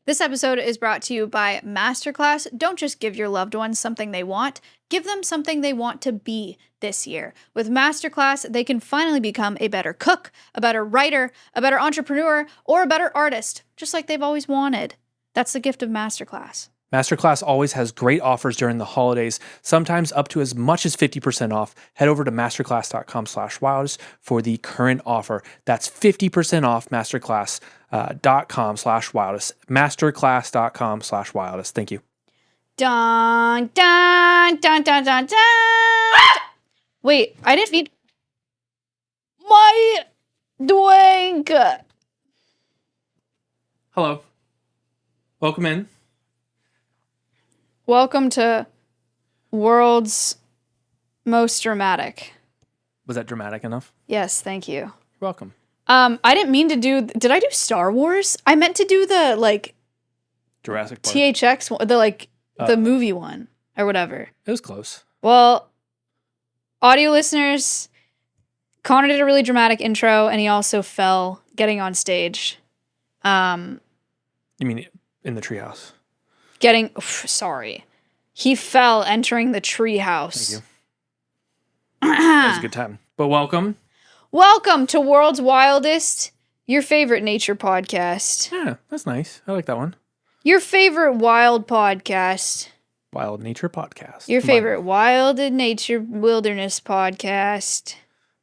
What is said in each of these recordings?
This episode is brought to you by Masterclass. Don't just give your loved ones something they want, give them something they want to be this year. With Masterclass, they can finally become a better cook, a better writer, a better entrepreneur, or a better artist, just like they've always wanted. That's the gift of Masterclass. Masterclass always has great offers during the holidays, sometimes up to as much as 50% off. Head over to masterclass.com/wildest for the current offer. That's 50% off masterclass.com/wildest. Masterclass.com/wildest. Thank you. Dun, dun, dun, dun, dun, dun. Wait, I didn't feed my drink. Hello. Welcome in. Welcome to World's Most Dramatic. Was that dramatic enough? Yes, thank you. You're welcome. I didn't mean to do. Did I do Star Wars? I meant to do the Jurassic Park. THX one, the movie one or whatever. It was close. Well, audio listeners, Connor did a really dramatic intro, and he also fell getting on stage. You mean in the treehouse? Sorry. He fell entering the treehouse. Thank you. That was a good time. But welcome. Welcome to World's Wildest, your favorite nature podcast. Yeah, that's nice. I like that one. Your favorite wild podcast. Wild Nature Podcast. Your favorite wild and nature wilderness podcast.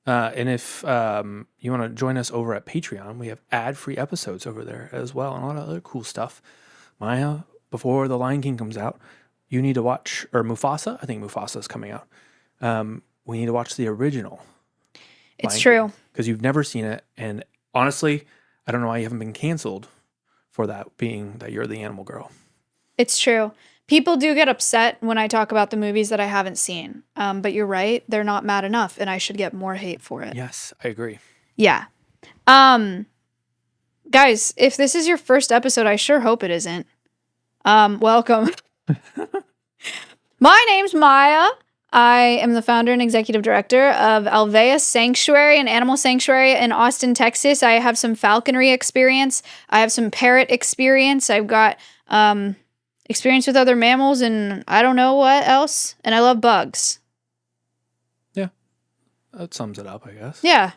And if you want to join us over at Patreon, we have ad-free episodes over there as well and a lot of other cool stuff. Maya, before The Lion King comes out, you need to watch, or Mufasa, I think Mufasa is coming out. We need to watch the original. It's true. Because you've never seen it. And honestly, I don't know why you haven't been canceled for that, being that you're the animal girl. It's true. People do get upset when I talk about the movies that I haven't seen. But you're right. They're not mad enough, and I should get more hate for it. Yes, I agree. Yeah. Guys, if this is your first episode, I sure hope it isn't. Welcome. My name's Maya. I am the founder and executive director of Alvea Sanctuary, an animal sanctuary in Austin, Texas. I have some falconry experience. I have some parrot experience. I've got experience with other mammals and I don't know what else. And I love bugs. Yeah, that sums it up, I guess. Yeah.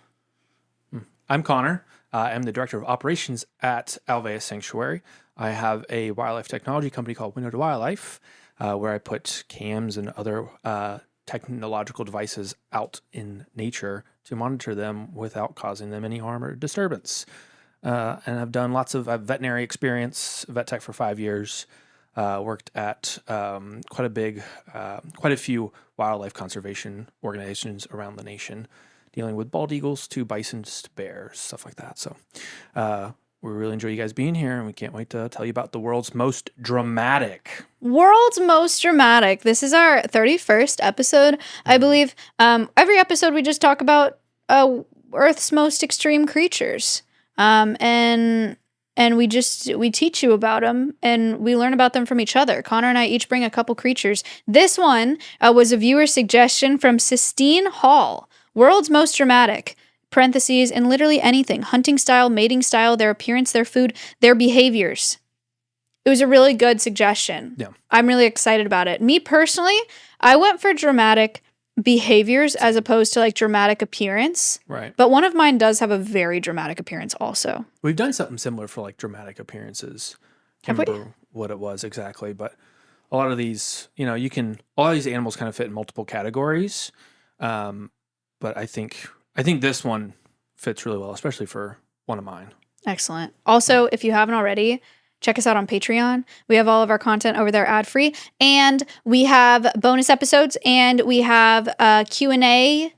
I'm Connor. I'm the director of operations at Alvea Sanctuary. I have a wildlife technology company called Window to Wildlife, where I put cams and other technological devices out in nature to monitor them without causing them any harm or disturbance. And I've done lots of veterinary experience, vet tech for 5 years, worked at quite a few wildlife conservation organizations around the nation, dealing with bald eagles to bisons to bears, stuff like that. So we really enjoy you guys being here, and we can't wait to tell you about the world's most dramatic. World's Most Dramatic. This is our 31st episode, I believe. Every episode we just talk about Earth's most extreme creatures. And we teach you about them, and we learn about them from each other. Connor and I each bring a couple creatures. This one was a viewer suggestion from Sistine Hall. World's Most Dramatic. Parentheses, and literally anything. Hunting style, mating style, their appearance, their food, their behaviors. It was a really good suggestion. Yeah. I'm really excited about it. Me personally, I went for dramatic behaviors as opposed to dramatic appearance. Right. But one of mine does have a very dramatic appearance also. We've done something similar for dramatic apperances. Can't remember what it was exactly, but a lot of these, a lot of these animals kind of fit in multiple categories. But I think this one fits really well, especially for one of mine. Excellent. Also, if you haven't already, check us out on Patreon. We have all of our content over there ad-free, and we have bonus episodes, and we have a Q&A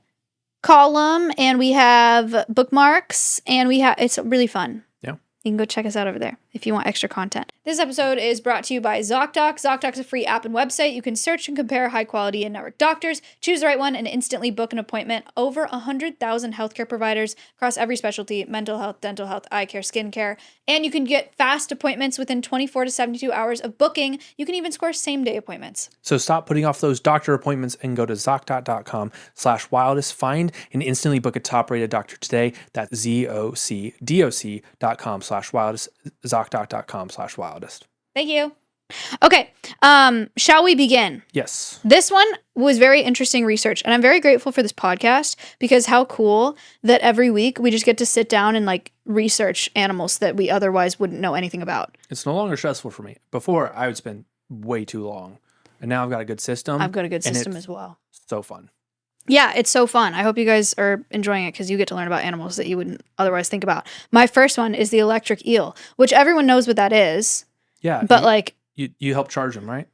column, and we have bookmarks, and it's really fun. Yeah. You can go check us out over there if you want extra content. This episode is brought to you by ZocDoc. ZocDoc's a free app and website. You can search and compare high-quality and-network doctors, choose the right one, and instantly book an appointment. Over 100,000 healthcare providers across every specialty: mental health, dental health, eye care, skin care. And you can get fast appointments within 24 to 72 hours of booking. You can even score same-day appointments. So stop putting off those doctor appointments and go to ZocDoc.com/wildest. Find and instantly book a top-rated doctor today. That's ZocDoc.com/wildest. ZocDoc.com/wildest. Thank you. Okay. Shall we begin? Yes. This one was very interesting research, and I'm very grateful for this podcast because how cool that every week we just get to sit down and like research animals that we otherwise wouldn't know anything about. It's no longer stressful for me. Before, I would spend way too long, and now I've got a good system. I've got a good system as well. So fun. Yeah, it's so fun. I hope you guys are enjoying it because you get to learn about animals that you wouldn't otherwise think about. My first one is the electric eel, which everyone knows what that is. Yeah. But like... You help charge them, right?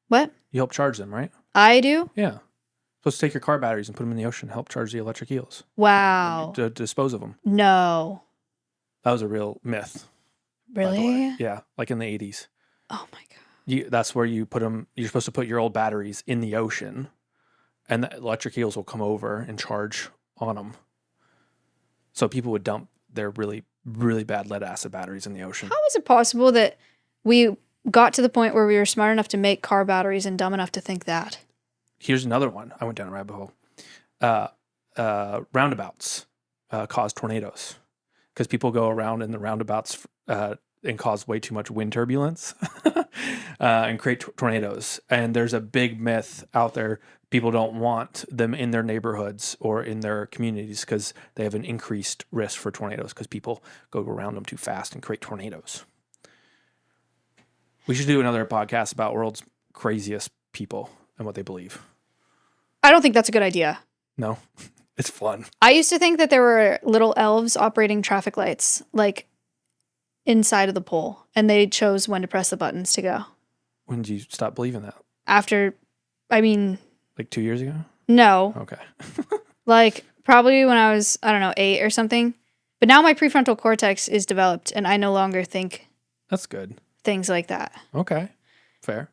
What? You help charge them, right? I do? Yeah. Supposed to take your car batteries and put them in the ocean, help charge the electric eels. Wow. To dispose of them. No. That was a real myth. Really? Yeah, like in the 80s. Oh my God. That's where you put them. You're supposed to put your old batteries in the ocean, and the electric eels will come over and charge on them. So people would dump their really, really bad lead acid batteries in the ocean. How is it possible that we got to the point where we were smart enough to make car batteries and dumb enough to think that? Here's another one. I went down a rabbit hole. Roundabouts cause tornadoes because people go around in the roundabouts and cause way too much wind turbulence and create tornadoes. And there's a big myth out there. People don't want them in their neighborhoods or in their communities because they have an increased risk for tornadoes because people go around them too fast and create tornadoes. We should do another podcast about world's craziest people and what they believe. I don't think that's a good idea. No, it's fun. I used to think that there were little elves operating traffic lights, like inside of the pole, and they chose when to press the buttons to go. When did you stop believing that? After, I mean... Like 2 years ago? No. Okay. Like probably when I was, I don't know, 8 or something. But now my prefrontal cortex is developed, and I no longer think... That's good. Things like that. Okay. Fair.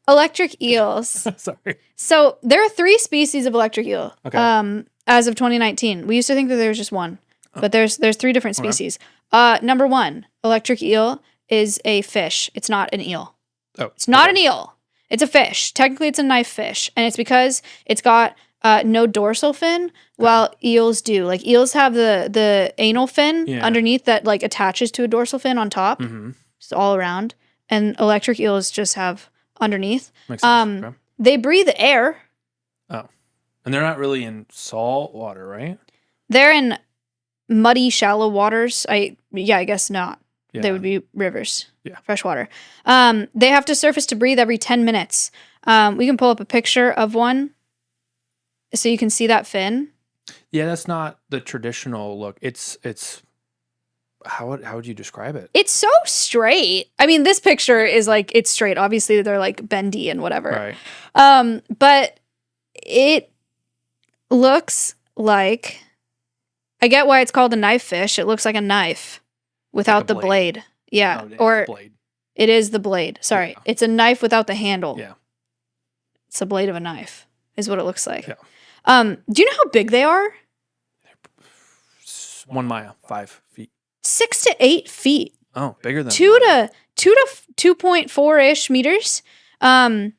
Electric eels. Sorry. So there are 3 species of electric eel. Okay. As of 2019. We used to think that there was just one, but there's 3 different species. Number 1, electric eel is a fish. It's not an eel. Oh. It's not an eel. It's a fish. Technically, it's a knife fish, and it's because it's got no dorsal fin, while eels do. Like eels have the anal fin underneath that like attaches to a dorsal fin on top. Mm-hmm. It's all around, and electric eels just have underneath. Makes sense. Okay. They breathe air. Oh, and they're not really in salt water, right? They're in muddy, shallow waters. I guess not. Yeah. They would be rivers. Yeah, freshwater. They have to surface to breathe every 10 minutes. We can pull up a picture of one, so you can see that fin. Yeah, that's not the traditional look. It's. How would you describe it? It's so straight. I mean, this picture is like, it's straight. Obviously, they're like bendy and whatever. Right. But it looks like, I get why it's called a knife fish. It looks like a knife without the blade. Yeah. No, or blade. It is the blade. Sorry. Yeah. It's a knife without the handle. Yeah. It's a blade of a knife is what it looks like. Yeah. Do you know how big they are? 1 mile, 5 feet. 6 to 8 feet. Oh, bigger than 2 to 2.4-ish meters. And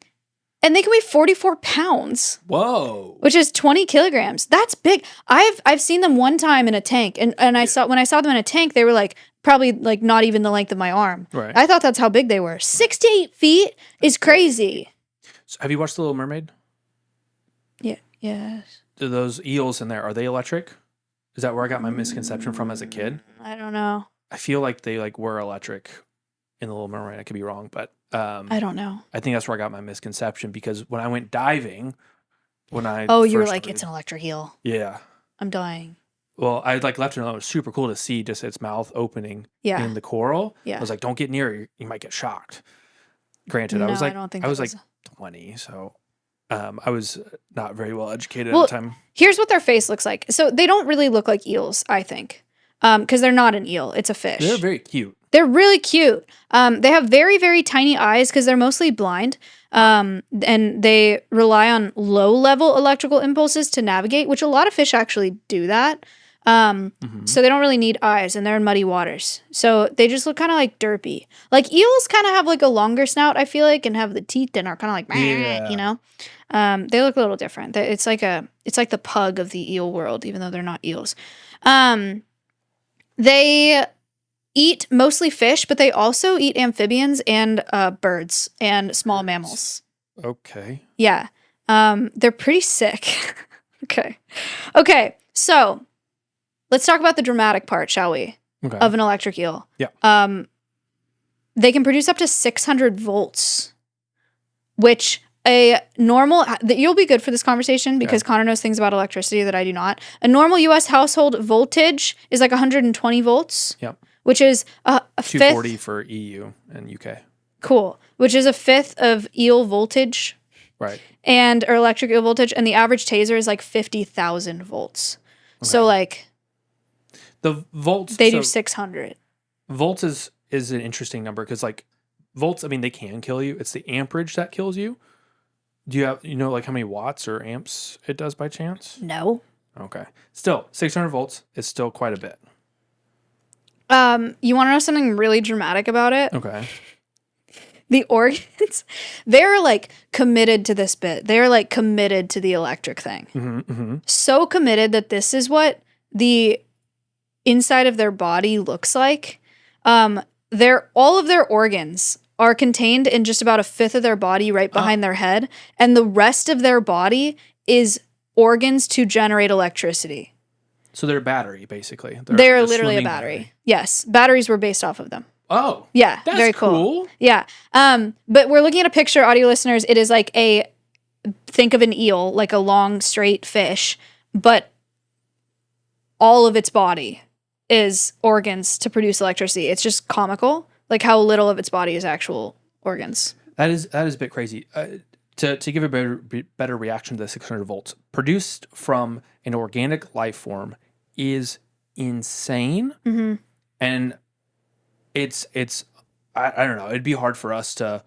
they can weigh 44 pounds. Whoa. Which is 20 kilograms. That's big. I've seen them one time in a tank, and when I saw them in a tank, they were like probably like not even the length of my arm. Right. I thought that's how big they were. 6 to 8 feet is crazy. So have you watched The Little Mermaid? Yeah. Yes. Do those eels in there, are they electric? Is that where I got my misconception from as a kid? I don't know. I feel like they like were electric in The Little Mermaid. I could be wrong, but I don't know. I think that's where I got my misconception because when I went diving, you were like, it's an electric eel. Yeah. I'm dying. Well, I like left it alone. It was super cool to see just its mouth opening in the coral. Yeah. I was like, don't get near it. You might get shocked. Granted, no, I was like, I don't think I was like 20, so I was not very well educated at the time. Here's what their face looks like. So they don't really look like eels, I think, because they're not an eel. It's a fish. They're very cute. They're really cute. They have very, very tiny eyes because they're mostly blind. And they rely on low-level electrical impulses to navigate, which a lot of fish actually do that. So they don't really need eyes, and they're in muddy waters. So they just look kind of like derpy. Like eels kind of have like a longer snout, I feel like, and have the teeth and are kind of like, you know? They look a little different. It's like the pug of the eel world, even though they're not eels. They eat mostly fish, but they also eat amphibians and birds and small mammals. Okay. Yeah. They're pretty sick. Okay. So let's talk about the dramatic part, shall we? Okay. Of an electric eel. Yeah. They can produce up to 600 volts, which a normal, you'll be good for this conversation because Connor knows things about electricity that I do not. A normal US household voltage is like 120 volts. Yep. Which is a 240 fifth. for EU and UK. Cool. Which is a fifth of eel voltage. Right. Or electric eel voltage. And the average taser is like 50,000 volts. Okay. So like. The volts. They do 600. Volts is an interesting number because like volts, I mean, they can kill you. It's the amperage that kills you. Do you have, like how many watts or amps it does by chance? No. Okay. Still, 600 volts is still quite a bit. You want to know something really dramatic about it? Okay. The organs, they're like committed to this bit. They're like committed to the electric thing. Mm-hmm, mm-hmm. So committed that this is what the inside of their body looks like. All of their organs are contained in just about a fifth of their body right behind their head. And the rest of their body is organs to generate electricity. So they're a battery, basically. They're literally a battery. Yes. Batteries were based off of them. Oh. Yeah. That's very cool. cool. Yeah. But we're looking at a picture, audio listeners. It is like think of an eel, like a long, straight fish, but all of its body is organs to produce electricity. It's just comical, like how little of its body is actual organs. That is a bit crazy. To give a better reaction to the 600 volts, produced from an organic life form is insane. Mm-hmm. And it's I don't know. It'd be hard for us to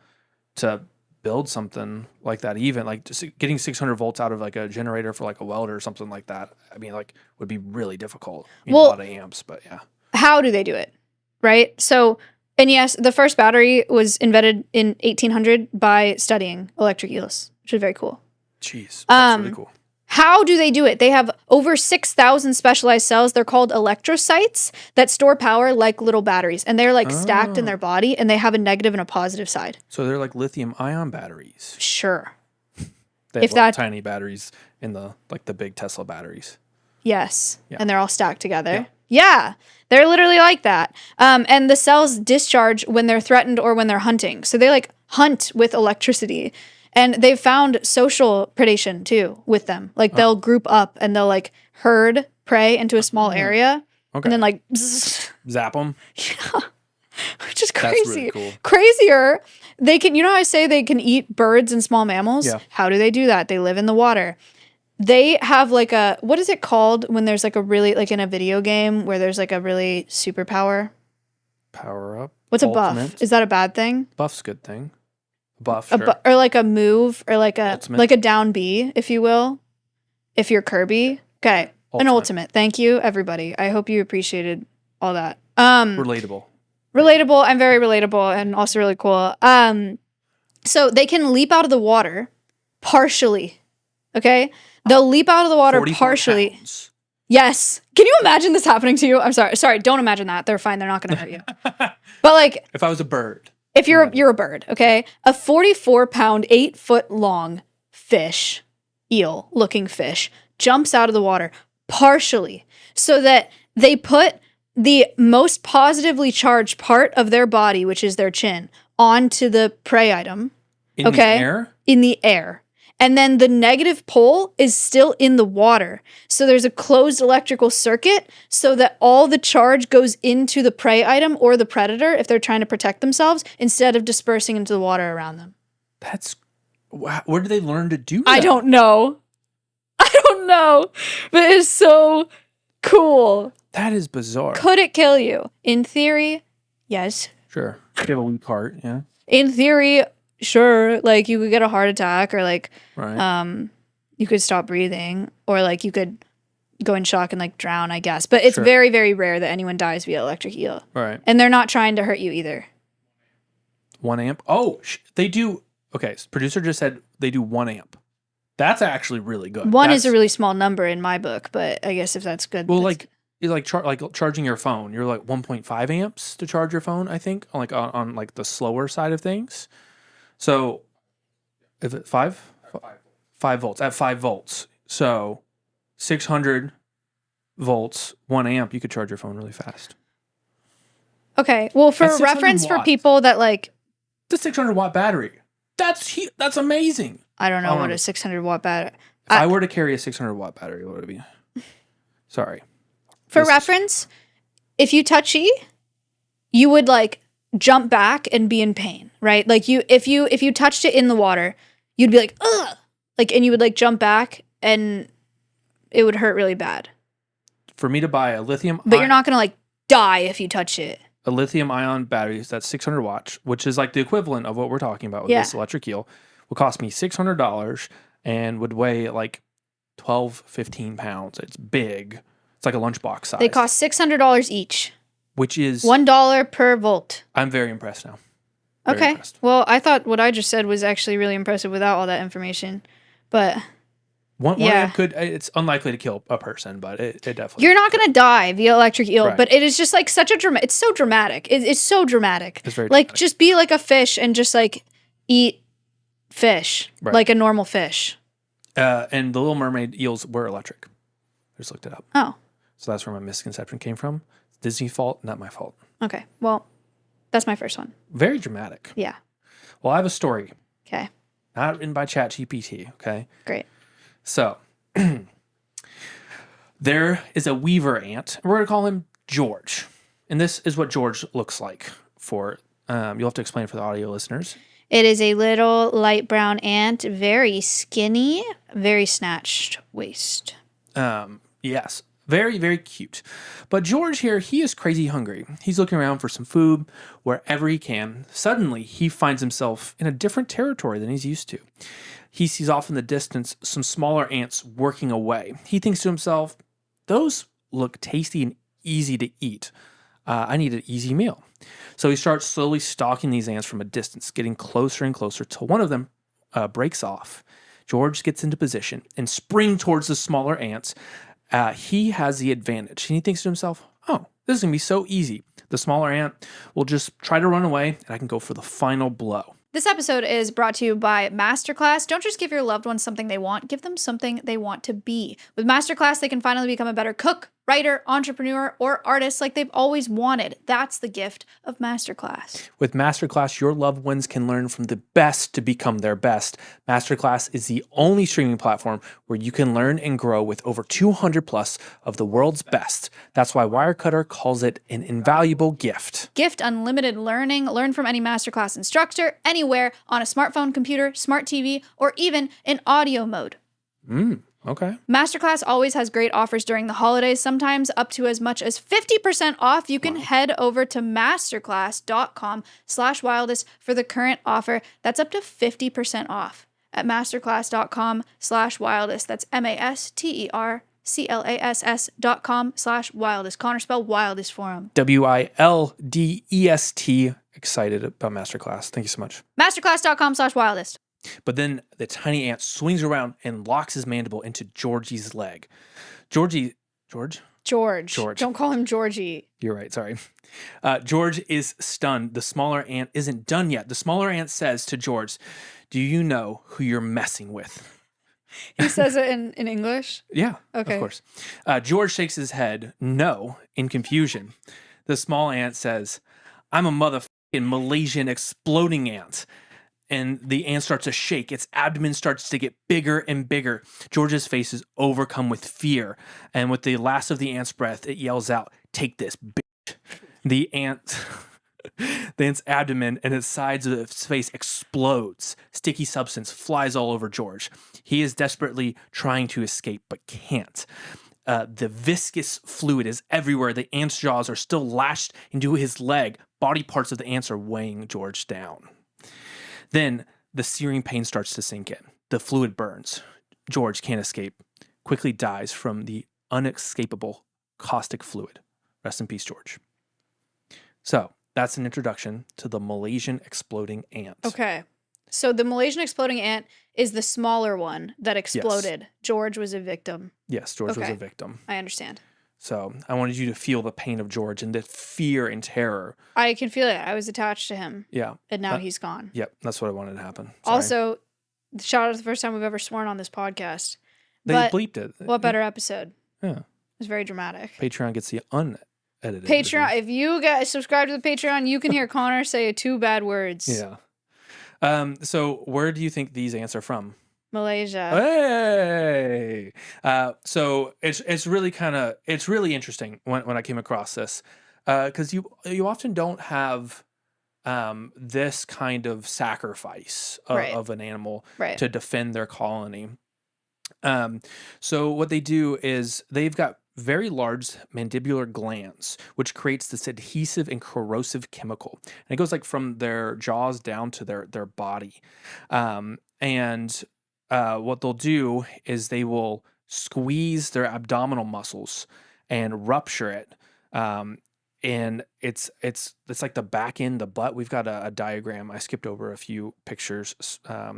build something like that. Even like just getting 600 volts out of like a generator for like a welder or something like that. I mean, like would be really difficult. A lot of amps, but yeah. How do they do it? Right. So, and yes, the first battery was invented in 1800 by studying electric eels, which is very cool. Jeez, that's really cool. How do they do it? They have over 6,000 specialized cells. They're called electrocytes that store power like little batteries. And they're like stacked in their body and they have a negative and a positive side. So they're like lithium ion batteries. Sure. They have tiny batteries in the big Tesla batteries. Yes. Yeah. And they're all stacked together. Yeah. They're literally like that. And the cells discharge when they're threatened or when they're hunting. So they like hunt with electricity. And they've found social predation too with them. Like they'll group up and they'll like herd prey into a small area. Okay. And then like zap them. Yeah. Which is crazy. That's really cool. Crazier. They can, how I say they can eat birds and small mammals? Yeah. How do they do that? They live in the water. They have like what is it called when there's like a really, like in a video game where there's like a really superpower? Power up. What's ultimate. A buff? Is that a bad thing? Buff's a good thing. Buff, sure. Or like a move, or like a down B, if you will. If you're Kirby. Okay. Ultimate. An ultimate. Thank you, everybody. I hope you appreciated all that. Relatable. Relatable. I'm very relatable and also really cool. So they can leap out of the water partially. Okay? They'll leap out of the water partially. Pounds. Yes. Can you imagine this happening to you? I'm sorry. Sorry, don't imagine that. They're fine. They're not going to hurt you. But like, if I was a bird. If you're a bird, okay? A 44-pound, 8-foot-long fish, eel-looking fish, jumps out of the water partially so that they put the most positively charged part of their body, which is their chin, onto the prey item. In the air? In the air. And then the negative pole is still in the water. So there's a closed electrical circuit so that all the charge goes into the prey item or the predator if they're trying to protect themselves instead of dispersing into the water around them. Where do they learn to do that? I don't know. But it's so cool. That is bizarre. Could it kill you? In theory, yes. Sure. If you have a weak heart, yeah. In theory, sure, like you could get a heart attack or like you could stop breathing or like you could go in shock and like drown, I guess. But it's very, very rare that anyone dies via electric eel. Right. And they're not trying to hurt you either. 1 amp? Oh, they do. Okay, so producer just said they do 1 amp. That's actually really good. One is a really small number in my book, but I guess if that's good. Well, like It's like charging your phone. You're like 1.5 amps to charge your phone, I think, like on like the slower side of things. So, is it 5? 5 volts at 5 volts. So, 600 volts, 1 amp, you could charge your phone really fast. Okay. Well, for That's 600 reference for watts. people that like The 600 watt battery. That's amazing. I don't know what a 600 watt battery. If I were to carry a 600 watt battery, what would it be? Sorry. For reference, if you touchy, you would like jump back and be in pain, right? Like if you touched it in the water, you'd be like, ugh, like, and you would like jump back and it would hurt really bad. For me to buy a lithium, but you're not gonna like die if you touch it. A lithium ion battery that's 600 watts, which is like the equivalent of what we're talking about with this electric eel, will cost me $600 and would weigh like 12, 15 pounds. It's big. It's like a lunchbox size. They cost $600 each. Which is $1 per volt. I'm very impressed now. Okay. Impressed. Well, I thought what I just said was actually really impressive without all that information. But one amp could, it's unlikely to kill a person, but it definitely. You're not going to die via electric eel, but it is just like such a dramatic, it's so dramatic. It's so dramatic. It's very like dramatic. Just be like a fish and just like eat fish like a normal fish. And the Little Mermaid eels were electric. I just looked it up. Oh. So that's where my misconception came from. It's Disney's fault, not my fault. Okay. Well, that's my first one. Very dramatic. Yeah. Well, I have a story. Okay. Not written by ChatGPT, okay? Great. So, there is a weaver ant. We're going to call him George. And this is what George looks like for, you'll have to explain for the audio listeners. It is a little light brown ant, very skinny, very snatched waist. Yes. Very, very cute. But George here, he is crazy hungry. He's looking around for some food wherever he can. Suddenly, he finds himself in a different territory than he's used to. He sees off in the distance some smaller ants working away. He thinks to himself, those look tasty and easy to eat. I need an easy meal. So he starts slowly stalking these ants from a distance, getting closer and closer till one of them breaks off. George gets into position and springs towards the smaller ants. He has the advantage. And he thinks to himself, oh, this is going to be so easy. The smaller ant will just try to run away, and I can go for the final blow. This episode is brought to you by Masterclass. Don't just give your loved ones something they want, give them something they want to be. With Masterclass, they can finally become a better cook, writer, entrepreneur, or artist like they've always wanted. That's the gift of Masterclass. With Masterclass, your loved ones can learn from the best to become their best. Masterclass is the only streaming platform where you can learn and grow with over 200 plus of the world's best. That's why Wirecutter calls it an invaluable gift. Gift unlimited learning. Learn from any Masterclass instructor, anywhere, on a smartphone, computer, smart TV, or even in audio mode. Okay. Masterclass always has great offers during the holidays, sometimes up to as much as 50% off. You can head over to masterclass.com/wildest for the current offer. That's up to 50% off at masterclass.com/wildest. That's masterclass.com/wildest. Connor, spell wildest for him. WILDEST. Excited about Masterclass. Thank you so much. Masterclass.com/wildest. But then the tiny ant swings around and locks his mandible into Georgie's leg. George. Don't call him Georgie. You're right. Sorry. George is stunned. The smaller ant isn't done yet. The smaller ant says to George, do you know who you're messing with? He says it in English? Yeah, okay. Of course. George shakes his head no in confusion. The small ant says, I'm a motherfucking Malaysian exploding ant. And the ant starts to shake. Its abdomen starts to get bigger and bigger. George's face is overcome with fear. And with the last of the ant's breath, it yells out, take this, bitch. The ant's abdomen and its sides of its face explodes. Sticky substance flies all over George. He is desperately trying to escape, but can't. The viscous fluid is everywhere. The ant's jaws are still lashed into his leg. Body parts of the ants are weighing George down. Then the searing pain starts to sink in. The fluid burns. George can't escape. Quickly dies from the unescapable caustic fluid. Rest in peace, George. So that's an introduction to the Malaysian exploding ant. Okay. So the Malaysian exploding ant is the smaller one that exploded. Yes. George was a victim. Yes, George was a victim. I understand. So I wanted you to feel the pain of George and the fear and terror. I can feel it. I was attached to him. Yeah. And now he's gone. Yep. That's what I wanted to happen. Sorry. Also, shout out to the first time we've ever sworn on this podcast. They bleeped it. What better episode? Yeah. It was very dramatic. Patreon gets the unedited. Patreon. If you guys subscribe to the Patreon, you can hear Connor say 2 bad words. Yeah. So where do you think these ants are from? Malaysia. Hey. So it's really interesting when I came across this, because you often don't have this kind of sacrifice of an animal to defend their colony. So what they do is they've got very large mandibular glands, which creates this adhesive and corrosive chemical. And it goes like from their jaws down to their body. And what they'll do is they will squeeze their abdominal muscles and rupture it. And it's like the back end, the butt. We've got a diagram. I skipped over a few pictures,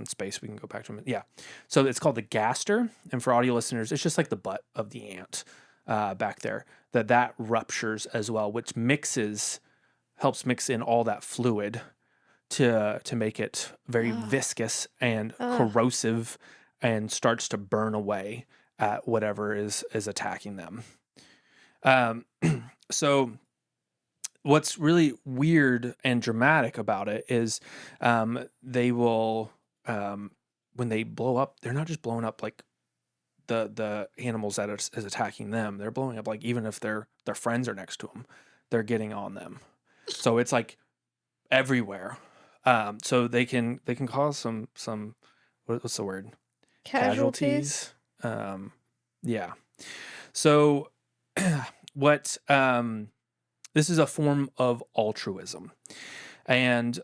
space. We can go back to them. Yeah. So it's called the gaster. And for audio listeners, it's just like the butt of the ant back there that ruptures as well, which helps mix in all that fluid to make it very viscous and corrosive and starts to burn away at whatever is attacking them. So what's really weird and dramatic about it is they will, when they blow up, they're not just blowing up like the animals that is attacking them. They're blowing up like even if their friends are next to them, they're getting on them. So it's like everywhere. So they can cause some what's the word? Casualties. Yeah. So what this is a form of altruism. And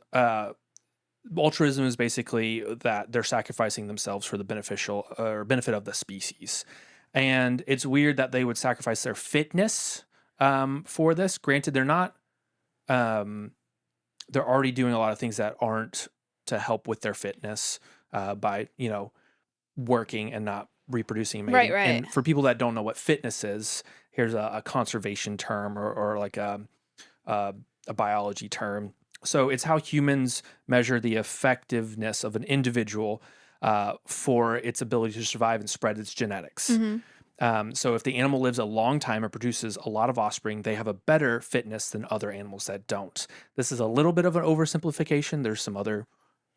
altruism is basically that they're sacrificing themselves for the benefit of the species. And it's weird that they would sacrifice their fitness for this. Granted, they're not they're already doing a lot of things that aren't to help with their fitness by, working and not reproducing and mating. Right. And for people that don't know what fitness is, here's a conservation term or like a biology term. So it's how humans measure the effectiveness of an individual for its ability to survive and spread its genetics. Mm-hmm. So if the animal lives a long time and produces a lot of offspring, they have a better fitness than other animals that don't. This is a little bit of an oversimplification. There's some other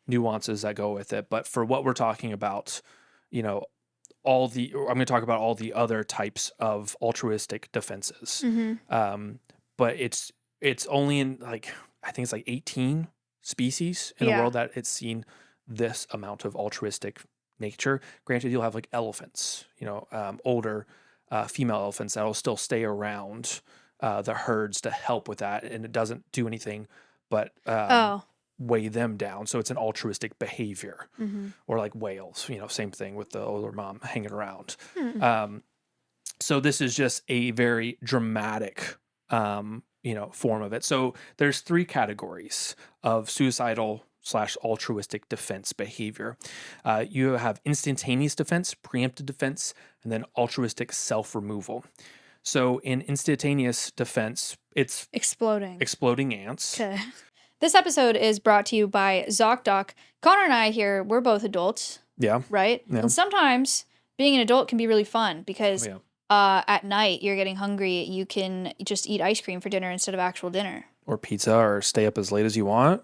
nuances that go with it. But for what we're talking about, I'm going to talk about all the other types of altruistic defenses. Mm-hmm. But it's only in I think it's like 18 species in the world that it's seen this amount of altruistic nature. Granted, you'll have like elephants, older female elephants that'll still stay around the herds to help with that, and it doesn't do anything but weigh them down. So it's an altruistic behavior. Mm-hmm. Or like whales, same thing with the older mom hanging around. Mm-hmm. So this is just a very dramatic form of it. So there's 3 categories of suicidal / altruistic defense behavior. You have instantaneous defense, preemptive defense, and then altruistic self-removal. So in instantaneous defense, it's exploding ants. Okay. This episode is brought to you by ZocDoc. Connor and I here, we're both adults. Yeah. Right? Yeah. And sometimes being an adult can be really fun because at night you're getting hungry. You can just eat ice cream for dinner instead of actual dinner. Or pizza, or stay up as late as you want.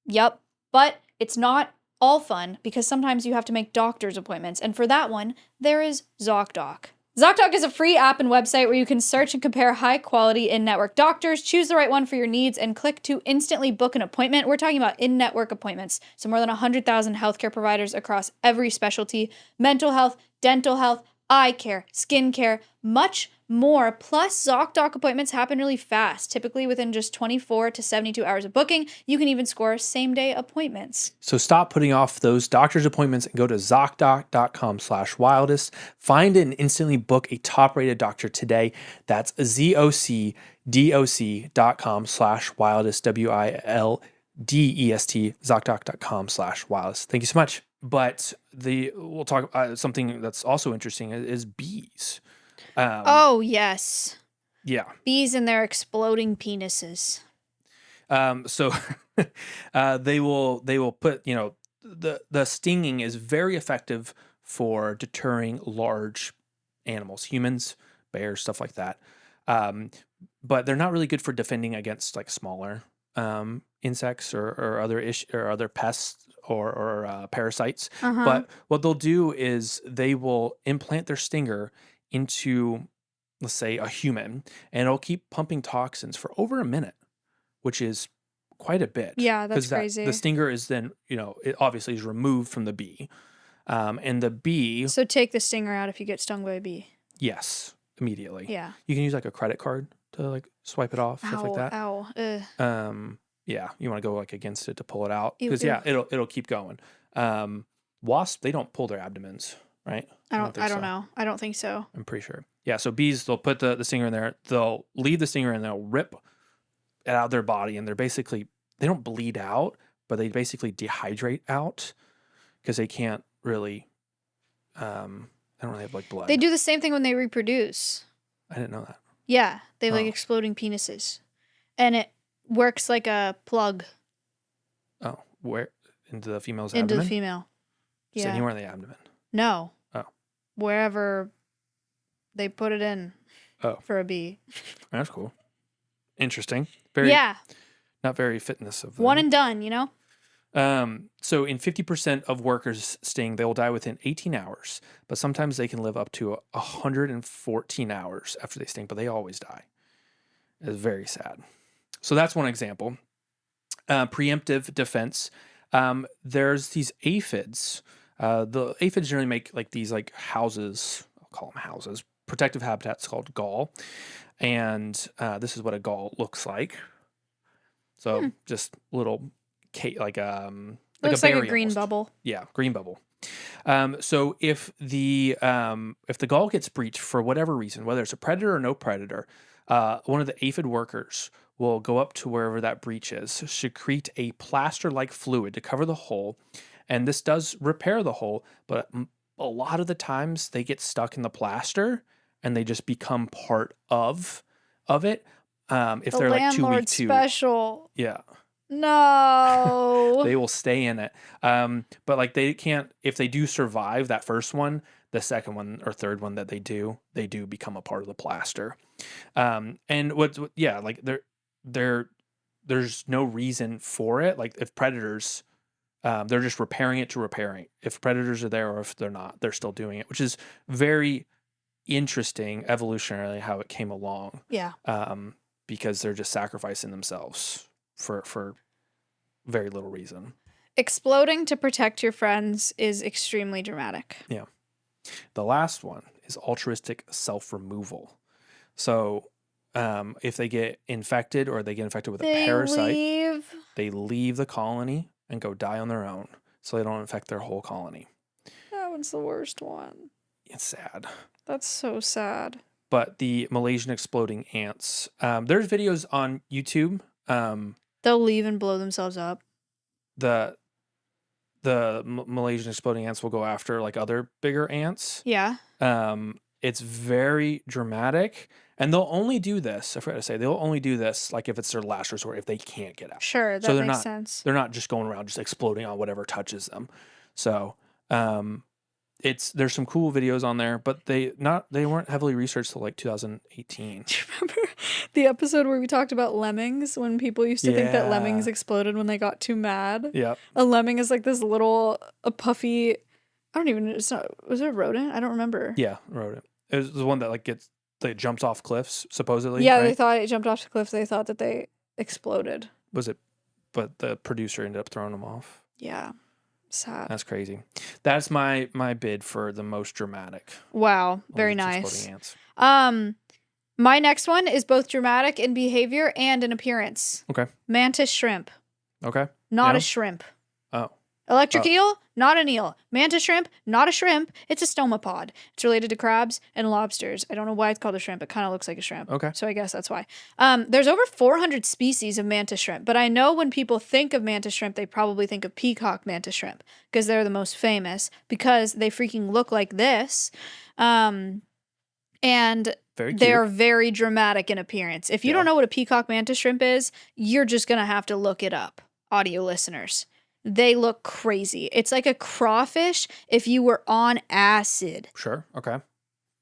Yep. But it's not all fun because sometimes you have to make doctor's appointments. And for that one, there is ZocDoc. ZocDoc is a free app and website where you can search and compare high-quality in-network doctors, choose the right one for your needs, and click to instantly book an appointment. We're talking about in-network appointments. So more than 100,000 healthcare providers across every specialty, mental health, dental health, eye care, skin care, much more. Plus, ZocDoc appointments happen really fast, typically within just 24 to 72 hours of booking. You can even score same-day appointments. So stop putting off those doctor's appointments and go to ZocDoc.com/wildest. Find and instantly book a top-rated doctor today. That's ZocDoc.com/wildest, WILDEST, ZocDoc.com/wildest. Thank you so much. But we'll talk something that's also interesting is bees. Oh, yes. Yeah. Bees and their exploding penises. So they will put, the stinging is very effective for deterring large animals, humans, bears, stuff like that. But they're not really good for defending against like smaller insects or other pests or parasites. But what they'll do is they will implant their stinger into, let's say, a human, and it'll keep pumping toxins for over a minute, which is quite a bit. Yeah, that's 'Cause crazy. the stinger is then, it obviously is removed from the bee. And the bee, So take the stinger out if you get stung by a bee. yes, immediately. Yeah. You can use like a credit card to like swipe it off, stuff like that. Ow. Yeah, you want to go like against it to pull it out Ew, because ew. yeah, it'll keep going. Wasps, they don't pull their abdomens, right? I don't think so. know. I don't think so. I'm pretty sure. Yeah, so bees, they'll put the stinger in there, they'll leave the stinger and they'll rip it out of their body, and they don't bleed out, but they basically dehydrate out because they can't really, they don't really have like blood. They do the same thing when they reproduce. I didn't know that. Yeah, they have like Oh. exploding penises. And it works like a plug Oh, where? Into the female's into abdomen? the female. Just Yeah. anywhere in the abdomen. No. Oh. Wherever they put it in. Oh. For a bee. That's cool. Interesting. Yeah. Not very fitness of them. One and done, you know? So in 50% of workers sting, they will die within 18 hours, but sometimes they can live up to 114 hours after they sting, but they always die. It's very sad. So that's one example. Preemptive defense. There's these aphids. The aphids generally make like these like houses. I'll call them houses. Protective habitats called gall. And this is what a gall looks like. So just little like a Looks berry like a green almost. bubble. Yeah, green bubble. So if the gall gets breached for whatever reason, whether it's a predator or no predator, one of the aphid workers will go up to wherever that breach is, secrete a plaster-like fluid to cover the hole, and this does repair the hole. But a lot of the times they get stuck in the plaster and they just become part of it. If The they're like too weak landlord to, special. yeah. No. They will stay in it. But like they can't, if they do survive that first one, the second one or third one that they do become a part of the plaster. And like there's no reason for it. Like if predators, they're just repairing it to repairing. If predators are there or if they're not, they're still doing it, which is very interesting evolutionarily how it came along. Yeah. Because they're just sacrificing themselves for very little reason. Exploding to protect your friends is extremely dramatic. Yeah. The last one is altruistic self-removal. So if they get infected or they get infected with a parasite, they leave the colony and go die on their own so they don't infect their whole colony. That one's the worst one. It's sad. That's so sad. But the Malaysian exploding ants, there's videos on YouTube. They'll leave and blow themselves up. The Malaysian exploding ants will go after like other bigger ants. Yeah. It's very dramatic, and they'll only do this. I forgot to say they'll only do this like if it's their last resort, if they can't get out. Sure, that makes sense. They're not just going around just exploding on whatever touches them. So there's some cool videos on there, but they weren't heavily researched till like 2018. Do you remember the episode where we talked about lemmings when people used to think that lemmings exploded when they got too mad? Yeah. A lemming is like this little puffy. I don't even. Was it a rodent? I don't remember. Yeah, rodent. It was the one that jumps off cliffs supposedly. Yeah, right? They thought it jumped off the cliff. They thought that they exploded. Was it? But the producer ended up throwing them off. Yeah. Sad. That's crazy. That's my bid for the most dramatic. Wow, very nice. Exploding ants. My next one is both dramatic in behavior and in appearance. Okay. Mantis shrimp. Okay. Not a shrimp. Oh. Electric eel, not an eel. Mantis shrimp, not a shrimp. It's a stomapod. It's related to crabs and lobsters. I don't know why it's called a shrimp. It kind of looks like a shrimp. Okay. So I guess that's why. There's over 400 species of mantis shrimp, but I know when people think of mantis shrimp, they probably think of peacock mantis shrimp because they're the most famous because they freaking look like this. And Very cute. They are very dramatic in appearance. If you don't know what a peacock mantis shrimp is, you're just going to have to look it up, audio listeners. They look crazy. It's like a crawfish if you were on acid. Sure. Okay.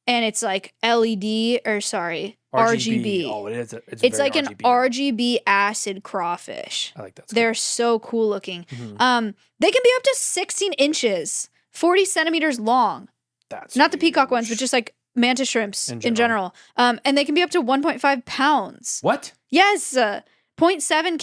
And it's like LED, or sorry, RGB. Oh, it is. It's like RGB an RGB acid crawfish. I like that. They're so cool looking. They can be up to 16 inches, 40 centimeters long. That's not the peacock ones, but just like mantis shrimps in general. And they can be up to 1.5 pounds. What? Yes, 0.7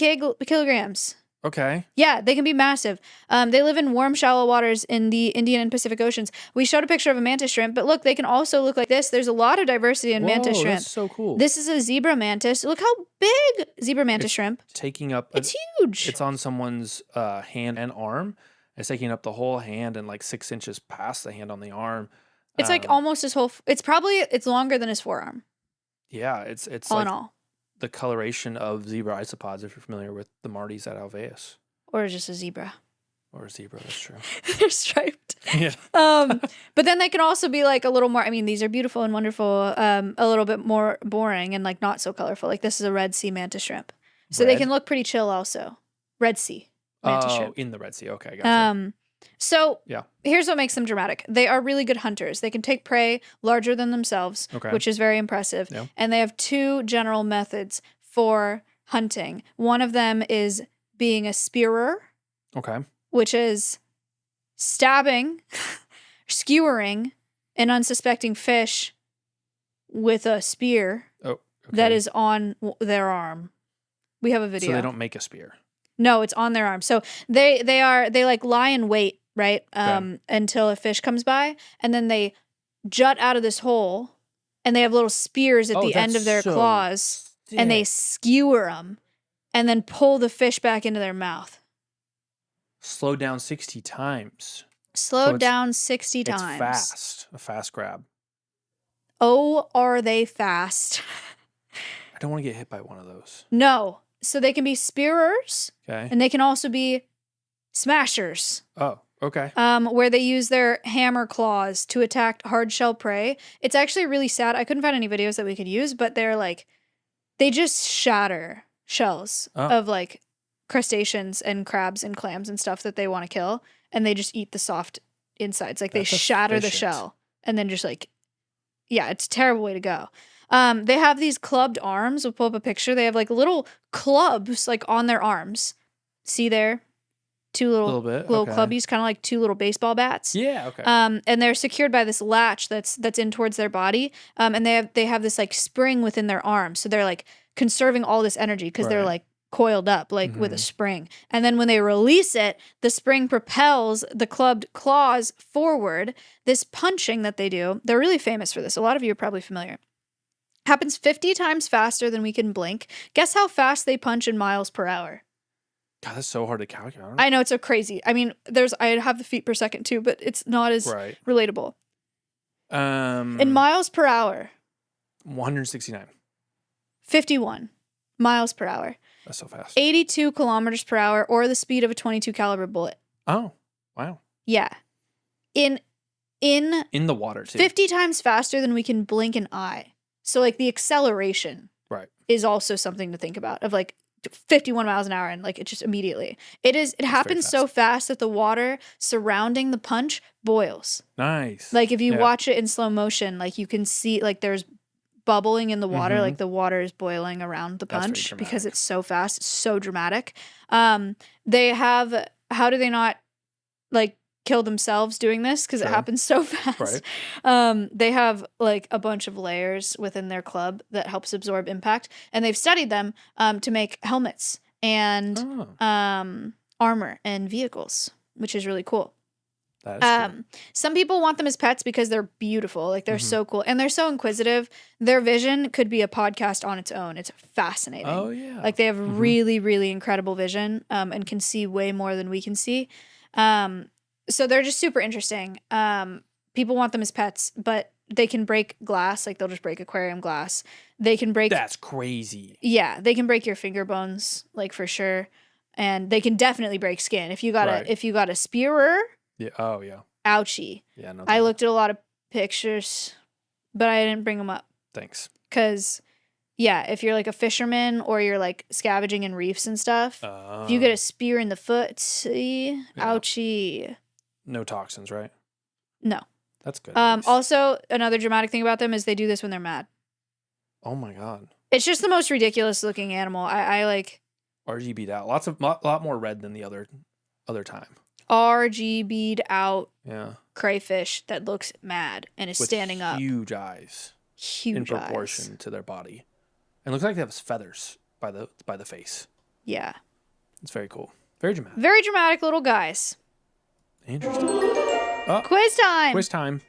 kilograms. Okay. Yeah, they can be massive. They live in warm, shallow waters in the Indian and Pacific Oceans. We showed a picture of a mantis shrimp, but look, they can also look like this. There's a lot of diversity in mantis shrimp. That's so cool. This is a zebra mantis. Look how big zebra mantis shrimp. Taking up. It's huge. It's on someone's hand and arm. It's taking up the whole hand and like 6 inches past the hand on the arm. It's like almost his whole. It's longer than his forearm. Yeah, it's all like in all. The coloration of zebra isopods, if you're familiar with the Marties at Alveus. Or just a zebra. Or a zebra, that's true. They're striped. Yeah. But then they can also be like a little more, I mean, these are beautiful and wonderful, a little bit more boring and like not so colorful. Like this is a Red Sea mantis shrimp. So they can look pretty chill also. Red Sea mantis shrimp. In the Red Sea. Okay, gotcha. So here's what makes them dramatic. They are really good hunters. They can take prey larger than themselves, which is very impressive. Yeah. And they have two general methods for hunting. One of them is being a spearer. Okay. Which is stabbing, skewering an unsuspecting fish with a spear that is on their arm. We have a video. So they don't make a spear. No, it's on their arm. So they like lie in wait, right? Until a fish comes by, and then they jut out of this hole, and they have little spears at the end of their claws, and they skewer them, and then pull the fish back into their mouth. Slow down 60 times. Slowed down 60 times. It's fast. A fast grab. Oh, are they fast? I don't want to get hit by one of those. No. So they can be spearers. Okay. And they can also be smashers. Oh, okay. Where they use their hammer claws to attack hard shell prey. It's actually really sad. I couldn't find any videos that we could use, but they're like, they just shatter shells of like crustaceans and crabs and clams and stuff that they want to kill. And they just eat the soft insides. Like they shatter the shell and then just like, yeah, it's a terrible way to go. They have these clubbed arms. We'll pull up a picture. They have like little clubs like on their arms. See there? Two little clubbies, kind of like two little baseball bats. Yeah, okay. And they're secured by this latch that's in towards their body. And they have this like spring within their arms. So they're like conserving all this energy because they're like coiled up like with a spring. And then when they release it, the spring propels the clubbed claws forward. This punching that they do, they're really famous for this. A lot of you are probably familiar. Happens 50 times faster than we can blink. Guess how fast they punch in miles per hour? God, that's so hard to calculate. I know, it's so crazy. I mean, I have the feet per second too, but it's not as relatable. In miles per hour. 169. 51 miles per hour. That's so fast. 82 kilometers per hour, or the speed of a .22 caliber bullet. Oh, wow. Yeah. In the water too. 50 times faster than we can blink an eye. So like the acceleration is also something to think about, of like 51 miles an hour, and like it just immediately. It happens so fast that the water surrounding the punch boils. Nice. Like if you watch it in slow motion, like you can see like there's bubbling in the water, like the water is boiling around the punch because it's so fast. It's so dramatic. They have, how do they not like kill themselves doing this? Because it happens so fast. They have like a bunch of layers within their club that helps absorb impact, and they've studied them to make helmets and armor and vehicles, which is really cool. Some people want them as pets because they're beautiful. Like they're so cool, and they're so inquisitive. Their vision could be a podcast on its own. It's fascinating. Oh yeah. Like they have really, really incredible vision, and can see way more than we can see. So they're just super interesting. People want them as pets, but they can break glass. Like they'll just break aquarium glass. They can break. That's crazy. Yeah, they can break your finger bones, like for sure, and they can definitely break skin. If you got a spearer. Yeah. Oh yeah. Ouchie. Yeah. No. I looked at a lot of pictures, but I didn't bring them up Thanks. Because, yeah, if you're like a fisherman or you're like scavenging in reefs and stuff, if you get a spear in the foot, see, ouchie. No toxins, right? No. That's good. at least. Also, another dramatic thing about them is they do this when they're mad. Oh my god. It's just the most ridiculous looking animal. I like RGB'd out. Lot more red than the other time. RGB'd out Yeah. crayfish that looks mad and is With standing up. huge eyes. Huge in proportion eyes. to their body. And it looks like they have feathers by the face. Yeah. It's very cool. Very dramatic. Very dramatic little guys. Interesting. Oh, Quiz time. quiz time.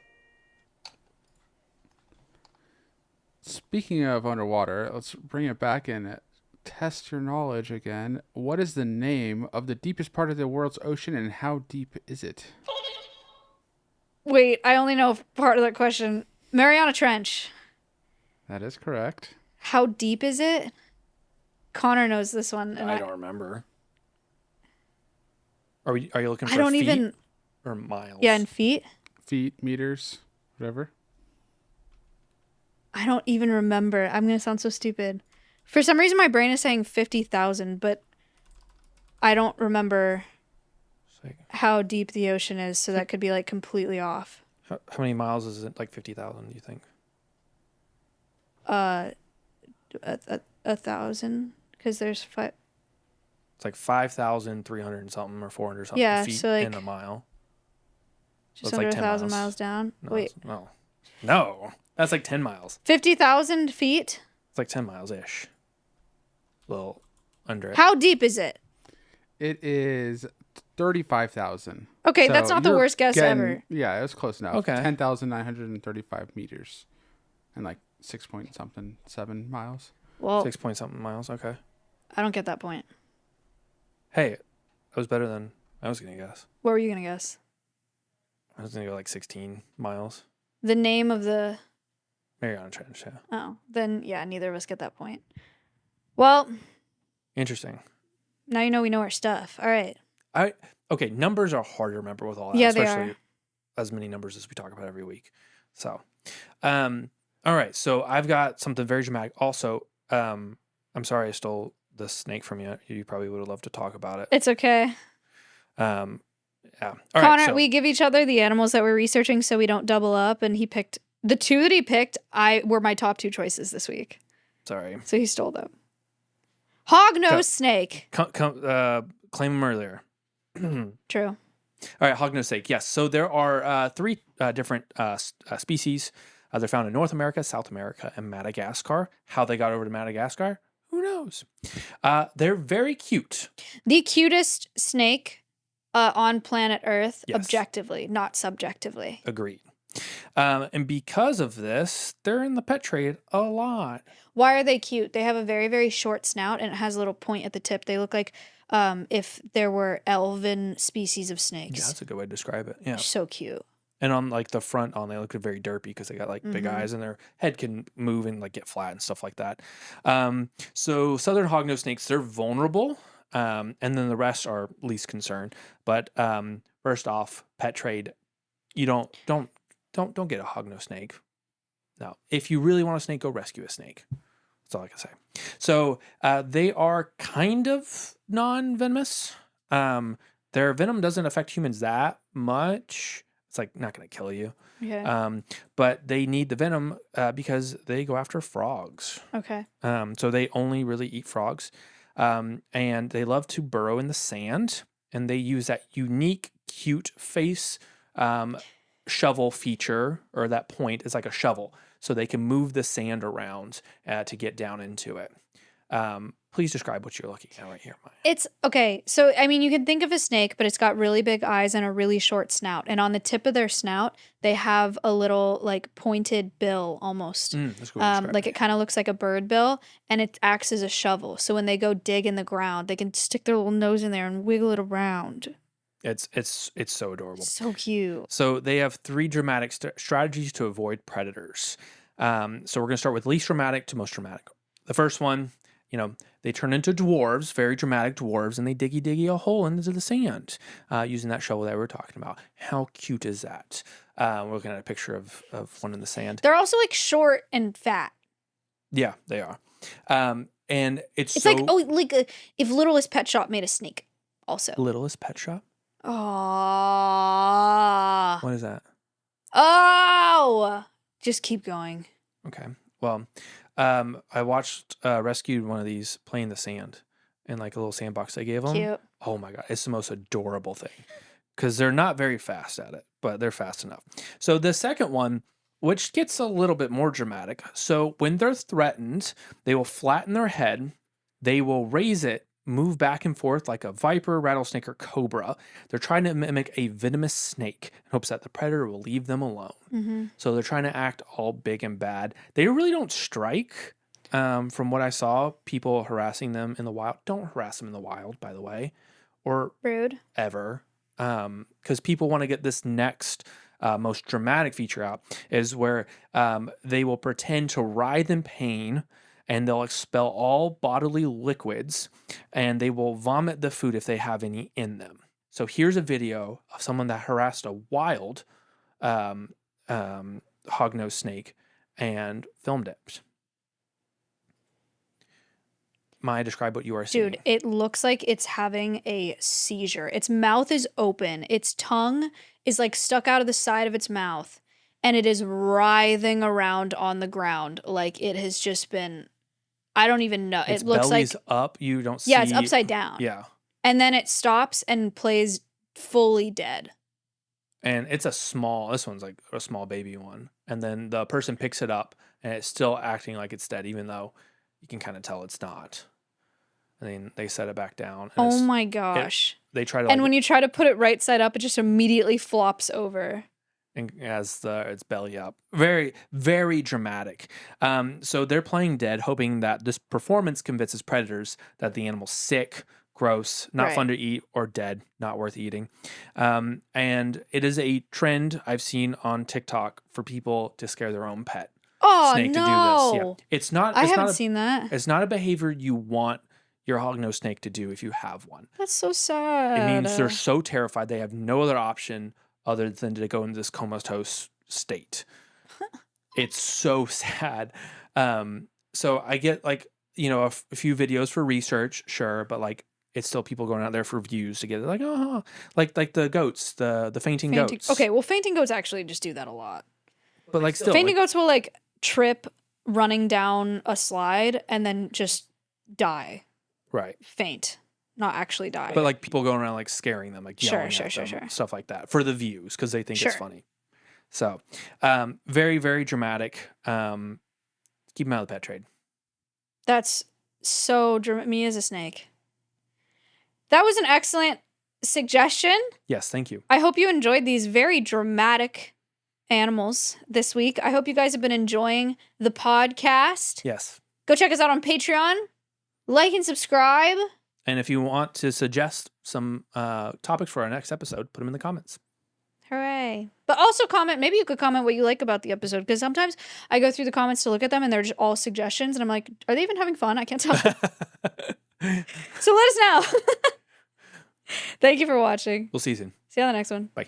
Speaking of underwater, let's bring it back and test your knowledge again. What is the name of the deepest part of the world's ocean, and how deep is it? Wait, I only know part of that question. Mariana Trench. That is correct. How deep is it? Connor knows this one. And I don't remember. Are you looking for I don't feet even. or miles? Yeah, in feet. Feet, meters, whatever. I don't even remember. I'm gonna sound so stupid. For some reason, my brain is saying 50,000, but I don't remember how deep the ocean is, so that could be like completely off. How many miles is it? Like 50,000, do you think? 1,000, because there's 5. It's like 5,300 and something or 400 something Yeah, feet so like in a mile. just it's under like 10 1,000 miles. miles down. No, Wait, no. That's like 10 miles. 50,000 feet? It's like 10 miles-ish. A little under it. How deep is it? It is 35,000. Okay, So that's not the you're worst guess getting- ever. Yeah, it was close enough. Okay. 10,935 meters. And like 6.7 miles. Well, 6 point something miles. Okay. I don't get that point. Hey, that was better than I was going to guess. What were you gonna guess? I was going to go like 16 miles. The name of the... Mariana Trench, yeah. Oh, then yeah, neither of us get that point. Well, Interesting. now you know we know our stuff. All right. Okay, numbers are hard to remember with all that, Yeah, they especially are. as many numbers as we talk about every week. So, all right. So I've got something very dramatic. Also, I'm sorry I stole the snake from you. You probably would have loved to talk about it. It's okay. Yeah. All right, Connor, so- we give each other the animals that we're researching so we don't double up, and he picked the two that he picked. Were my top 2 choices this week, Sorry. so he stole them. Hognose snake. Claim them earlier. True. All right, hognose snake. Yes. So there are 3 different species. They're found in North America, South America, and Madagascar. How they got over to Madagascar, who knows? They're very cute. The cutest snake on planet Earth, Yes. objectively, not subjectively. Agreed. And because of this, they're in the pet trade a lot. Why are they cute? They have a very, very short snout, and it has a little point at the tip. They look like if there were elven species of Yeah, snakes. that's a good way to describe it. Yeah. So cute. And on like the front they look very derpy because they got like big Mhm. eyes and their head can move and like get flat and stuff like that. So southern hognose snakes, they're vulnerable. And then the rest are least concern. But first off, pet trade, you don't get a hognose snake. No, if you really want a snake, go rescue a snake. That's all I can say. So they are kind of non-venomous. Their venom doesn't affect humans that much. It's like not going to kill you. Okay. But they need the venom because they go after frogs. Okay. So they only really eat frogs. And they love to burrow in the sand. And they use that unique, cute face shovel feature, or that point is like a shovel. So they can move the sand around to get down into it. Please describe what you're looking at right here, Maya. It's okay. So, I mean, you can think of a snake, but it's got really big eyes and a really short snout. And on the tip of their snout, they have a little like pointed bill almost. That's a good way to describe Like it kind of looks like a bird bill, and it acts as a shovel. So when they go dig in the ground, they can stick their little nose in there and wiggle it around. It's so adorable. So cute. So they have 3 dramatic strategies to avoid predators. So we're going to start with least dramatic to most dramatic. The first one, they turn into dwarves, very dramatic dwarves, and they diggy a hole into the sand using that shovel that we were talking about. How cute is that? We're looking at a picture of one in the sand. They're also like short and fat. Yeah, they are. And it's It's so if Littlest Pet Shop made a snake also. Littlest Pet Shop. Oh. What is that? Oh. Just keep going. Okay. Well, I watched rescued one of these playing the sand in like a little sandbox they gave them. Cute. Oh my god, it's the most adorable thing because they're not very fast at it, but they're fast enough. So the second one, which gets a little bit more dramatic. So when they're threatened, they will flatten their head, they will raise it, move back and forth like a viper, rattlesnake, or cobra. They're trying to mimic a venomous snake in hopes that the predator will leave them alone. Mm-hmm. So they're trying to act all big and bad. They really don't strike. From what I saw, people harassing them in the wild. Don't harass them in the wild, by the way, or Rude. ever. Because people want to get this next most dramatic feature out is where they will pretend to writhe in pain and they'll expel all bodily liquids and they will vomit the food if they have any in them. So here's a video of someone that harassed a wild hognose snake and filmed it. Maya, describe what you are seeing. Dude, it looks like it's having a seizure. Its mouth is open. Its tongue is like stuck out of the side of its mouth. And it is writhing around on the ground like it has just been, I don't even know. Its it looks belly's like, up. You don't see. yeah, it's upside down. Yeah. And then it stops and plays fully dead. And it's this one's like a small baby one. And then the person picks it up and it's still acting like it's dead, even though you can kind of tell it's not. And then they set it back down. And Oh my gosh. They try to And when you try to put it right side up, it just immediately flops over. and has its belly up. Very, very dramatic. So they're playing dead, hoping that this performance convinces predators that the animal's sick, gross, not Right. fun to eat, or dead, not worth eating. And it is a trend I've seen on TikTok for people to scare their own pet Oh, snake no. to do this. Yeah. It's not. I It's haven't not. seen that. It's not a behavior you want your hognose snake to do if you have one. That's so sad. It means they're so terrified they have no other option other than to go into this comatose state. It's so sad. So I get like, a few videos for research, sure, but like it's still people going out there for views to get it like, like the goats, the fainting goats. Okay, well, fainting goats actually just do that a lot. But like still, Fainting goats will like trip running down a slide and then just die. right. Faint. Not actually die. But like people going around like scaring them, like yelling Sure, at them, sure. stuff like that for the views because they think it's Sure. funny. So, very, very dramatic. Keep them out of the pet trade. That's so dramatic. Me as a snake. That was an excellent suggestion. Yes, thank you. I hope you enjoyed these very dramatic animals this week. I hope you guys have been enjoying the podcast. Yes. Go check us out on Patreon. Like and subscribe. And if you want to suggest some topics for our next episode, put them in the comments. Hooray. But also comment, maybe you could comment what you like about the episode, because sometimes I go through the comments to look at them and they're just all suggestions and I'm like, are they even having fun? I can't tell. So let us know. Thank you for watching. We'll see you soon. See you on the next one. Bye.